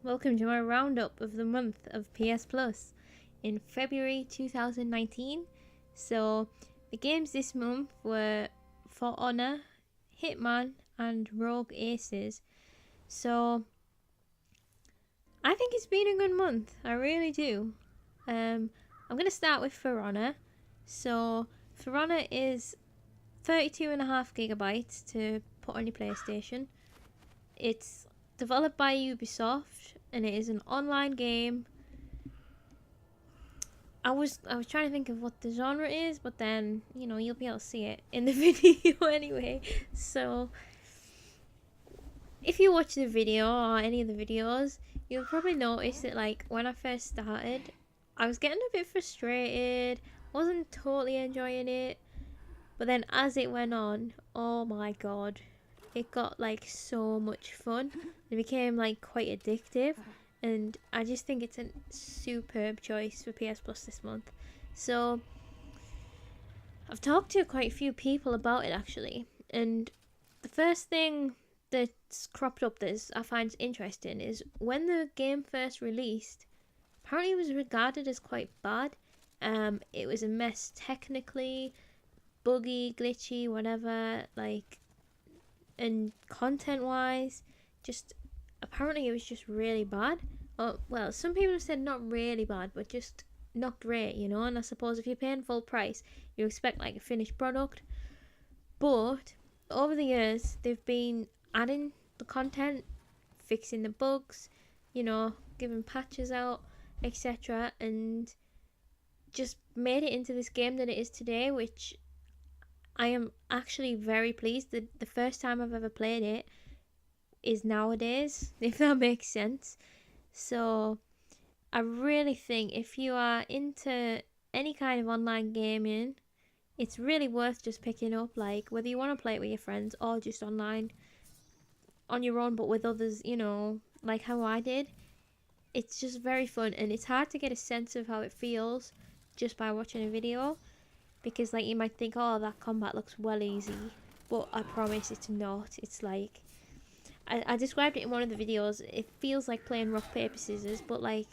Welcome to my roundup of the month of PS Plus in February 2019. So, the games this month were For Honor, Hitman, and Rogue Aces. So, I think it's been a good month. I really do. I'm going to start with For Honor. So, For Honor is 32.5 gigabytes to put on your PlayStation. It's developed by Ubisoft and it is an online game. I was trying to think of what the genre is, but then you'll be able to see it in the video anyway. So if you watch the video or any of the videos, you'll probably notice that like when I first started, I was getting a bit frustrated, wasn't totally enjoying it, but then as it went on, oh my god, it got like so much fun. It became like quite addictive, and I just think it's a superb choice for PS Plus this month. So I've talked to quite a few people about it actually, and the first thing that's cropped up that I find interesting is when the game first released, apparently it was regarded as quite bad. It was a mess technically, buggy, glitchy, whatever, like, and content wise, just apparently it was just really bad. Well, some people have said not really bad, but just not great, And I suppose if you're paying full price, you expect like a finished product. But over the years, they've been adding the content, fixing the bugs, giving patches out, etc., and just made it into this game that it is today, which I am actually very pleased that the first time I've ever played it is nowadays, if that makes sense. So I really think if you are into any kind of online gaming, it's really worth just picking up, like whether you want to play it with your friends or just online on your own but with others, like how I did. It's just very fun, and it's hard to get a sense of how it feels just by watching a video, because like you might think, oh, that combat looks well easy, but I promise it's not. It's like I described it in one of the videos. It feels like playing rock paper scissors, but like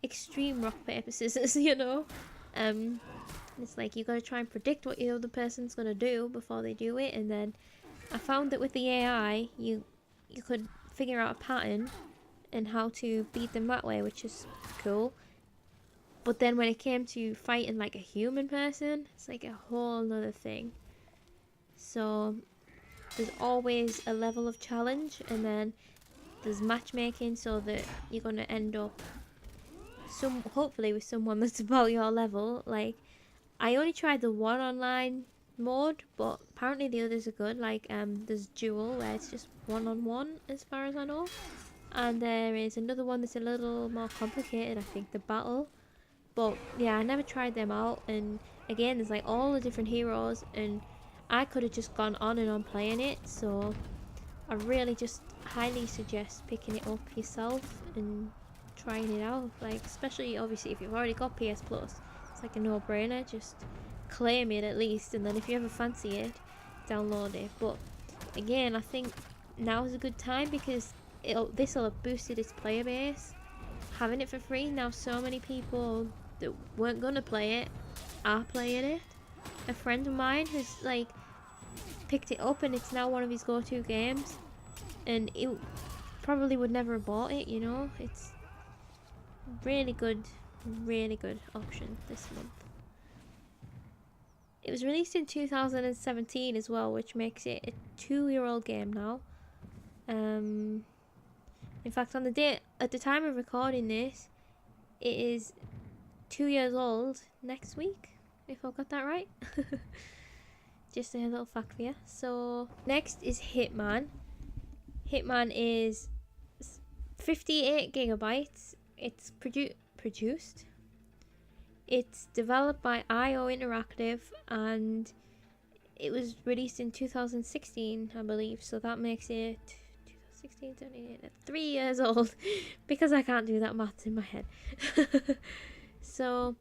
extreme rock paper scissors. It's like you gotta try and predict what the other person's gonna do before they do it, and then I found that with the AI, you could figure out a pattern and how to beat them that way, which is cool. But then when it came to fighting like a human person, it's like a whole nother thing. So there's always a level of challenge, and then there's matchmaking, so that you're gonna end up hopefully with someone that's about your level. Like I only tried the one online mode, but apparently the others are good. Like there's duel where it's just one-on-one as far as I know, and there is another one that's a little more complicated, I think, the battle. But yeah, I never tried them out, and again there's like all the different heroes, and I could have just gone on and on playing it. So I really just highly suggest picking it up yourself and trying it out, like especially obviously if you've already got PS Plus. It's like a no-brainer, just claim it at least, and then if you ever fancy it, download it. But again, I think now is a good time because this will have boosted its player base. Having it for free, now so many people that weren't gonna play it are playing it. A friend of mine has like picked it up and it's now one of his go-to games, and it probably would never have bought it. It's really good option this month. It was released in 2017 as well, which makes it a 2-year-old game now. In fact, at the time of recording this, it is 2 years old next week, if I got that right. Just a little fact for you. So next is Hitman. Hitman is 58 gigabytes. It's produced. It's developed by IO Interactive, and it was released in 2016, I believe. So that makes it 2016, 17, 3 years old, because I can't do that maths in my head. So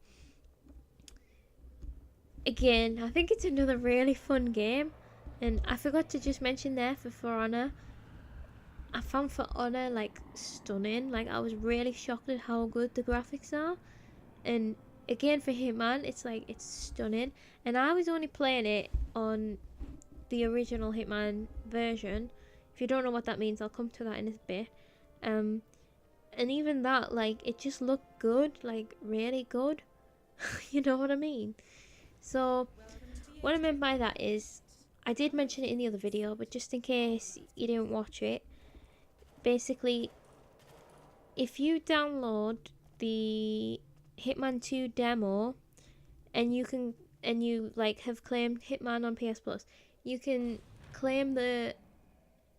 again, I think it's another really fun game, and I forgot to just mention there for Honor, I found For Honor like stunning. Like I was really shocked at how good the graphics are. And again for Hitman, it's like it's stunning. And I was only playing it on the original Hitman version. If you don't know what that means, I'll come to that in a bit. And even that, like, it just looked good, like really good. You know what I mean? So what I meant by that is, I did mention it in the other video, but just in case you didn't watch it, basically, if you download the Hitman 2 demo and you like have claimed Hitman on PS Plus, you can claim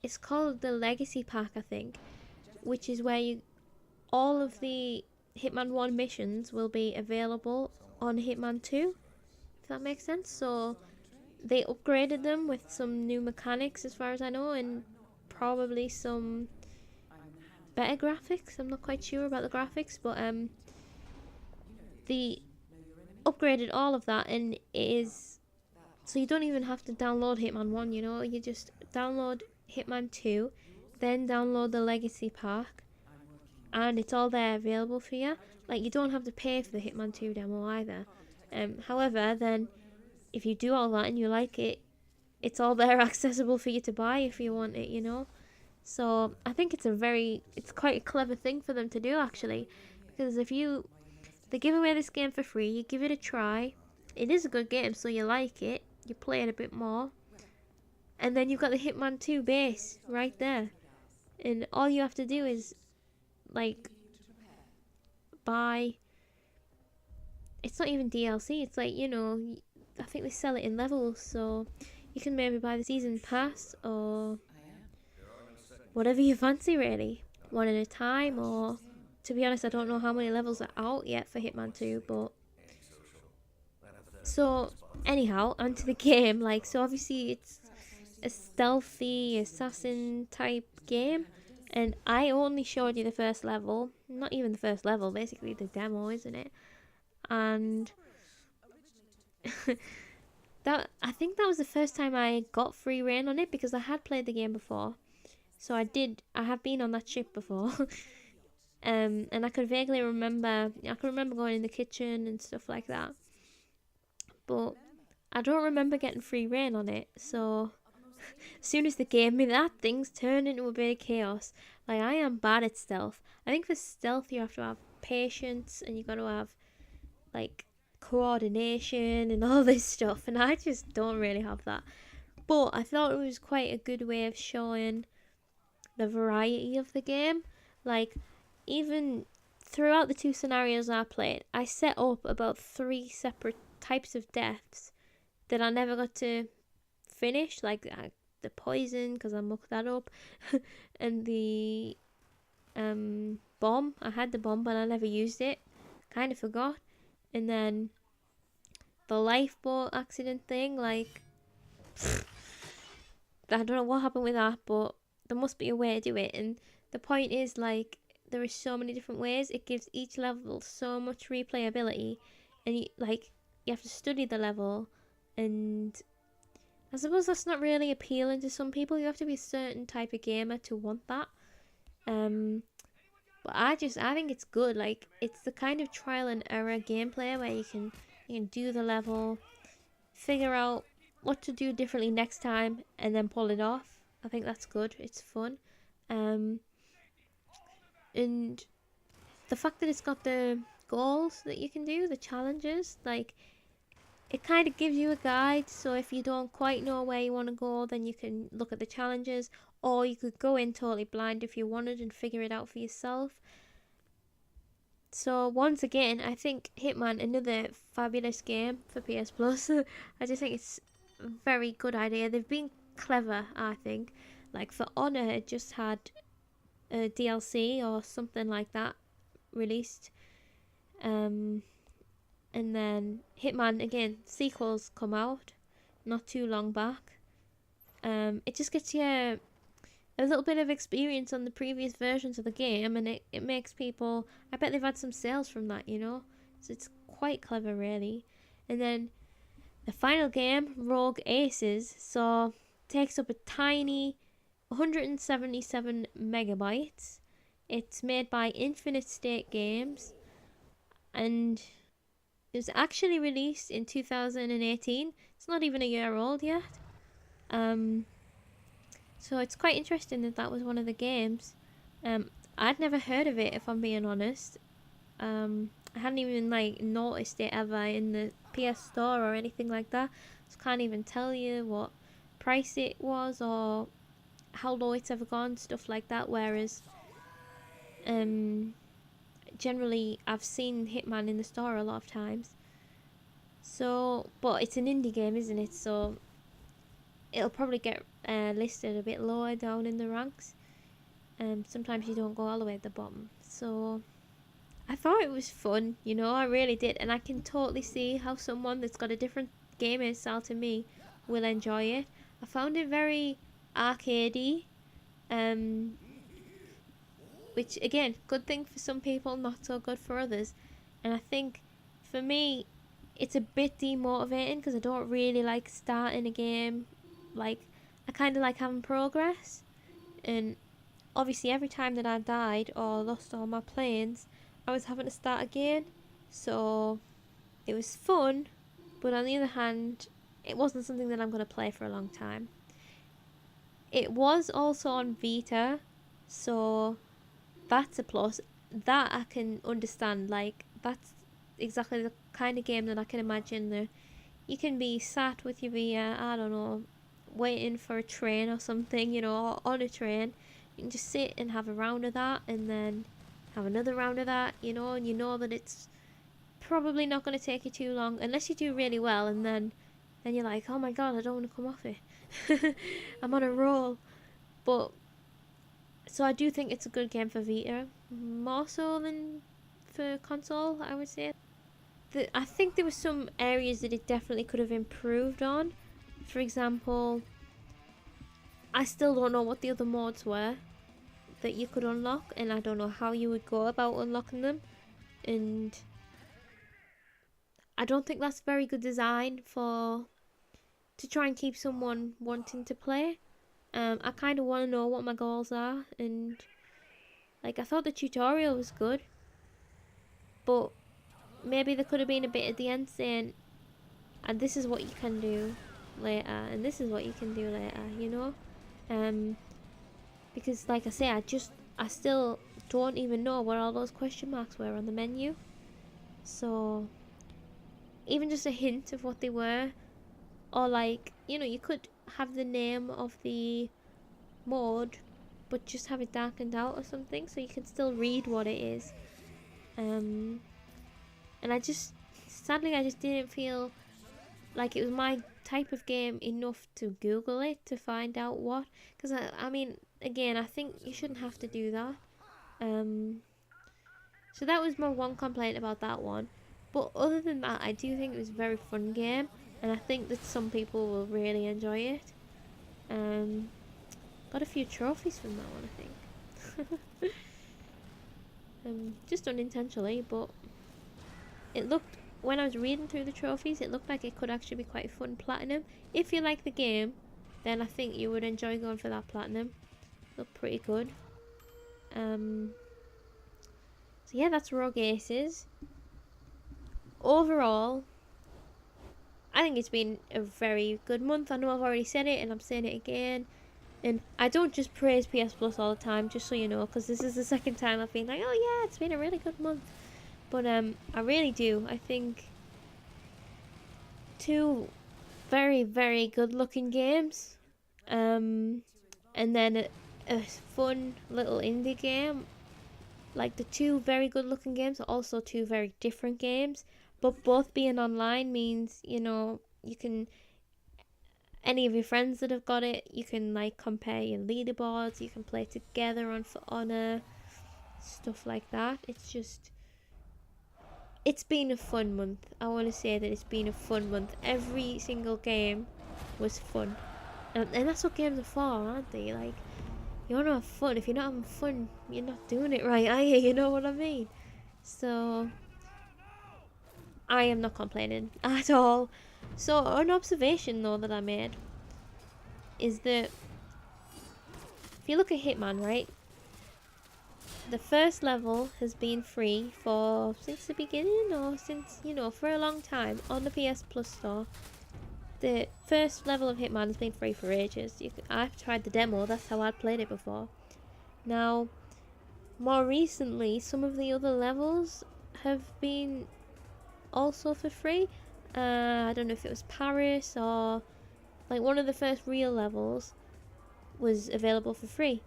it's called the Legacy Pack, I think, which is where all of the Hitman 1 missions will be available on Hitman 2, if that makes sense. So they upgraded them with some new mechanics as far as I know, and probably some better graphics. I'm not quite sure about the graphics, but they upgraded all of that, and it is so you don't even have to download Hitman 1, you know, you just download Hitman 2, then download the Legacy Pack, and it's all there available for you. Like, you don't have to pay for the Hitman 2 demo either. However, then if you do all that and you like it, it's all there accessible for you to buy if you want it, you know. So I think it's quite a clever thing for them to do, actually, because they give away this game for free, you give it a try, it is a good game, so you like it, you play it a bit more, and then you've got the Hitman 2 base right there, and all you have to do is like buy. It's not even DLC, it's like, you know, I think they sell it in levels, so you can maybe buy the season pass or whatever you fancy, really, one at a time. Or, to be honest, I don't know how many levels are out yet for Hitman 2, but so anyhow, onto the game. Like, so obviously it's a stealthy assassin type game, and I only showed you the first level, not even the first level, basically the demo, isn't it? And I think that was the first time I got free reign on it, because I had played the game before, so I have been on that ship before. And I could vaguely remember, going in the kitchen and stuff like that, but I don't remember getting free reign on it. So as soon as they gave me that, things turned into a bit of chaos. Like, I am bad at stealth. I think for stealth you have to have patience, and you got to have like coordination and all this stuff, and I just don't really have that. But I thought it was quite a good way of showing the variety of the game. Like, even throughout the 2 scenarios I played, I set up about 3 separate types of deaths that I never got to finish, like the poison, because I mucked that up, and the bomb. I had the bomb, but I never used it. Kind of forgot. And then the lifeboat accident thing, like, I don't know what happened with that, but there must be a way to do it. And the point is, like, there is so many different ways. It gives each level so much replayability, and you have to study the level, and I suppose that's not really appealing to some people. You have to be a certain type of gamer to want that. But I think it's good. Like, it's the kind of trial and error gameplay where you can do the level, figure out what to do differently next time, and then pull it off. I think that's good. It's fun. And the fact that it's got the goals that you can do, the challenges, like, it kind of gives you a guide. So if you don't quite know where you want to go, then you can look at the challenges, or you could go in totally blind if you wanted and figure it out for yourself. So once again, I think Hitman, another fabulous game for PS Plus. I just think it's a very good idea. They've been clever, I think. Like, For Honor, it just had a DLC or something like that released. And then Hitman, again, sequels come out not too long back. It just gets you a little bit of experience on the previous versions of the game, and it makes people, I bet they've had some sales from that, you know, so it's quite clever, really. And then the final game, Rogue Aces, so takes up a tiny 177 megabytes. It's made by Infinite State Games, and it was actually released in 2018. It's not even a year old yet. So it's quite interesting that that was one of the games. I'd never heard of it, if I'm being honest. I hadn't even like noticed it ever in the PS Store or anything like that. So can't even tell you what price it was or how low it's ever gone, stuff like that. Whereas, generally I've seen Hitman in the store a lot of times. So, but it's an indie game, isn't it? So it'll probably get listed a bit lower down in the ranks. Sometimes you don't go all the way at the bottom. So I thought it was fun, you know, I really did, and I can totally see how someone that's got a different gaming style to me will enjoy it. I found it very arcadey, which again, good thing for some people, not so good for others. And I think for me, it's a bit demotivating because I don't really like starting a game. Like, I kind of like having progress, and obviously every time that I died or lost all my planes, I was having to start again. So it was fun, but on the other hand, it wasn't something that I'm going to play for a long time. It was also on Vita, so that's a plus. That I can understand. Like, that's exactly the kind of game that I can imagine that you can be sat with your Vita, I don't know, waiting for a train or something, you know, on a train. You can just sit and have a round of that, and then have another round of that, you know, and you know that it's probably not going to take you too long unless you do really well, and then you're like, oh my god, I don't want to come off it. I'm on a roll. But so I do think it's a good game for Vita, more so than for console, I would say. I think there were some areas that it definitely could have improved on. For example, I still don't know what the other mods were that you could unlock, and I don't know how you would go about unlocking them, and I don't think that's very good design to try and keep someone wanting to play. I kind of want to know what my goals are, and like, I thought the tutorial was good, but maybe there could have been a bit at the end saying, and this is what you can do later, and this is what you can do later, you know. Because like I say, I still don't even know where all those question marks were on the menu. So even just a hint of what they were, or like, you know, you could have the name of the mode but just have it darkened out or something so you can still read what it is. And sadly I just didn't feel like it was my type of game enough to Google it to find out what, because I mean, again, I think you shouldn't have to do that. So that was my one complaint about that one. But other than that, I do think it was a very fun game, and I think that some people will really enjoy it. Got a few trophies from that one, I think. Just unintentionally, but it looked, when I was reading through the trophies, it looked like it could actually be quite fun platinum. If you like the game, then I think you would enjoy going for that platinum. Looked pretty good. So yeah, that's Rogue Aces. Overall, I think it's been a very good month. I know I've already said it and I'm saying it again. And I don't just praise PS Plus all the time, just so you know, because this is the second time I've been like, oh yeah, it's been a really good month. But I really do. I think two very, very good looking games. And then a fun little indie game. Like, the two very good looking games are also two very different games. But both being online means, you know, you can, any of your friends that have got it, you can like compare your leaderboards, you can play together on For Honor, stuff like that. It's been a fun month. I want to say that it's been a fun month. Every single game was fun. And that's what games are for, aren't they? Like, you want to have fun. If you're not having fun, you're not doing it right, are you? You know what I mean? So I am not complaining at all. So an observation though that I made is that if you look at Hitman, right, the first level has been free since the beginning, or since, you know, for a long time on the PS Plus store. The first level of Hitman has been free for ages. I've tried the demo, that's how I'd played it before. Now, more recently, some of the other levels have been also for free. I don't know if it was Paris or like one of the first real levels was available for free.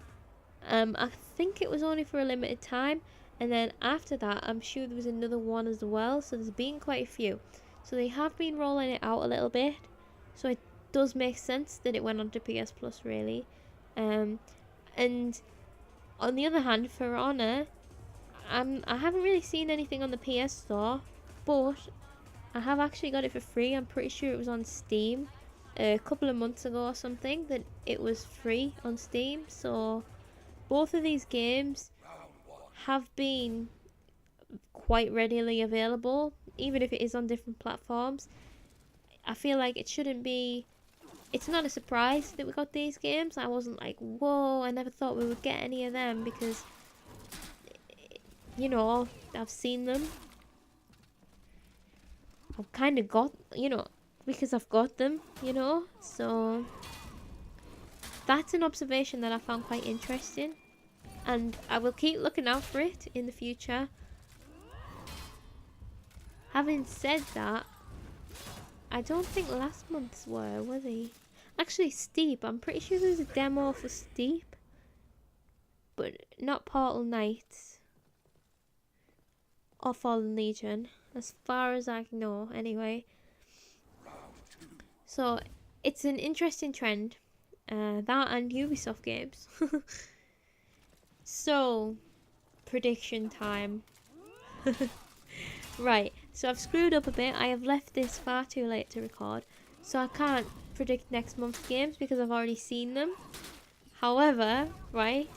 I think it was only for a limited time, and then after that, I'm sure there was another one as well. So there's been quite a few. So they have been rolling it out a little bit. So it does make sense that it went on to PS Plus, really. And on the other hand, For Honor, I haven't really seen anything on the PS Store, but I have actually got it for free. I'm pretty sure it was on Steam a couple of months ago or something that it was free on Steam. So both of these games have been quite readily available, even if it is on different platforms. I feel like it's not a surprise that we got these games. I wasn't like, whoa, I never thought we would get any of them, because, you know, I've seen them. I've kind of got, you know, because I've got them, you know. So that's an observation that I found quite interesting, and I will keep looking out for it in the future. Having said that, I don't think last month's were they? Actually, Steep. I'm pretty sure there's a demo for Steep, but not Portal Knights or Fallen Legion, as far as I know, anyway. So it's an interesting trend, that and Ubisoft games. So, prediction time. Right, so I've screwed up a bit. I have left this far too late to record, so I can't predict next month's games because I've already seen them. However, right,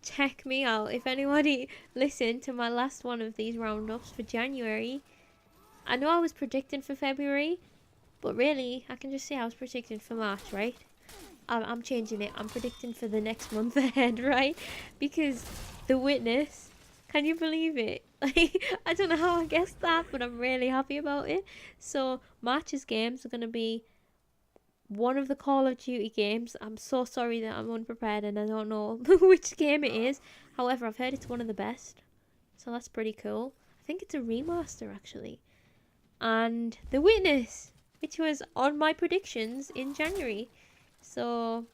check me out. If anybody listened to my last one of these roundups for January, I know I was predicting for February, but really, I can just say I was predicting for March, right? I'm changing it. I'm predicting for the next month ahead, right? Because The Witness, can you believe it? Like, I don't know how I guessed that, but I'm really happy about it. So March's games are going to be one of the Call of Duty games. I'm so sorry that I'm unprepared and I don't know which game it is. However, I've heard it's one of the best, so that's pretty cool. I think it's a remaster, actually. And The Witness, which was on my predictions in January. So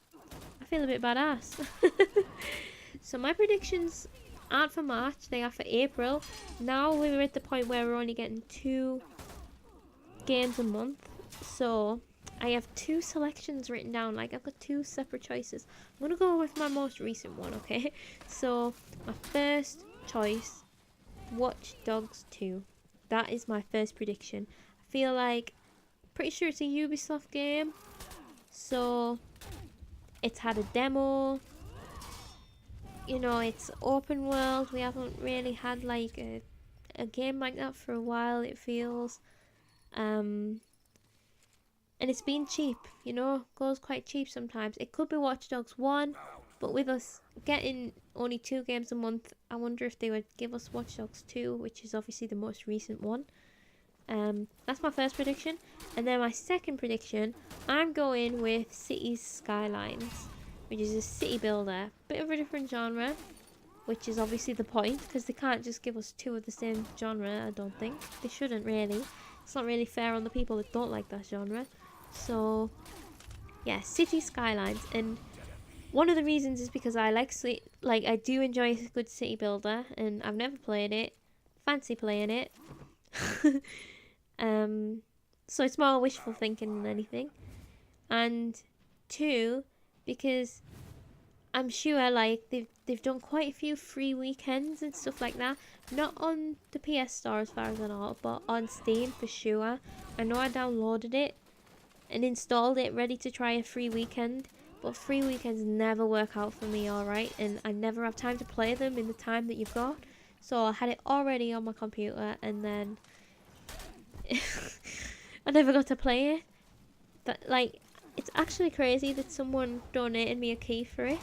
I feel a bit badass. So my predictions aren't for March, they are for April. Now we're at the point where we're only getting 2 games a month. So I have 2 selections written down, like I've got 2 separate choices. I'm going to go with my most recent one, okay? So my first choice, Watch Dogs 2. That is my first prediction. I feel like, pretty sure it's a Ubisoft game. So it's had a demo. You know, it's open world. We haven't really had like a game like that for a while, it feels. And it's been cheap, you know, goes quite cheap sometimes. It could be Watch Dogs 1, but with us getting only 2 games a month, I wonder if they would give us Watch Dogs 2, which is obviously the most recent one. That's my first prediction. And then my second prediction, I'm going with Cities Skylines, which is a city builder. Bit of a different genre, which is obviously the point, because they can't just give us 2 of the same genre, I don't think. They shouldn't really. It's not really fair on the people that don't like that genre. So, yeah, City Skylines. And one of the reasons is because I I do enjoy a good city builder, and I've never played it. Fancy playing it. So it's more wishful thinking than anything. And 2, because I'm sure like they've done quite a few free weekends and stuff like that. Not on the PS Store as far as I know, but on Steam for sure. I know I downloaded it and installed it ready to try a free weekend, but free weekends never work out for me, alright, and I never have time to play them in the time that you've got. So I had it already on my computer, and then I never got to play it. But like, it's actually crazy that someone donated me a key for it.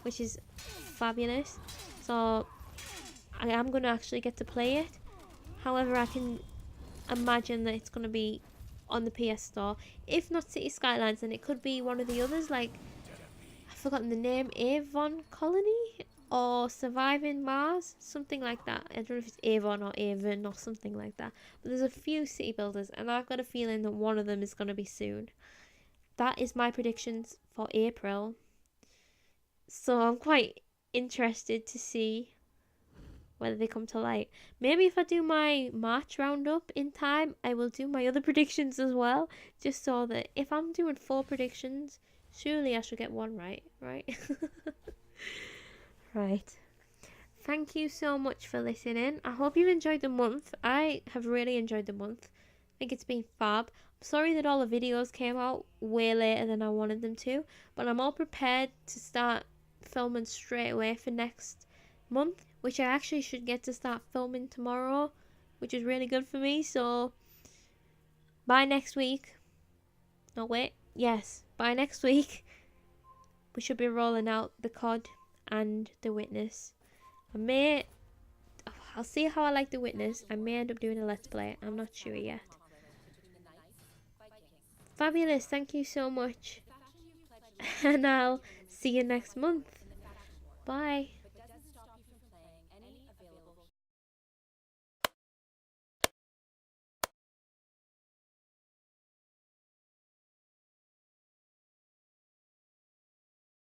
which is fabulous. So I am going to actually get to play it. However, I can imagine that it's going to be on the PS Store. If not City Skylines, then it could be one of the others, like, I've forgotten the name, Avon Colony or Surviving Mars, something like that. I don't know if it's Avon or Avon or something like that. But there's a few city builders, and I've got a feeling that one of them is going to be soon. That is my predictions for April. So I'm quite interested to see whether they come to light. Maybe if I do my March roundup in time, I will do my other predictions as well, just so that if I'm doing 4 predictions, surely I should get one right, right? Right. Thank you so much for listening. I hope you enjoyed the month. I have really enjoyed the month. I think it's been fab. I'm sorry that all the videos came out way later than I wanted them to, but I'm all prepared to start filming straight away for next month, which I actually should get to start filming tomorrow, which is really good for me. So by next week, no wait, yes, by next week, we should be rolling out the COD and the Witness. I'll see how I like the Witness. I may end up doing a Let's Play. I'm not sure yet. Fabulous, thank you so much. And I'll see you next month. Bye.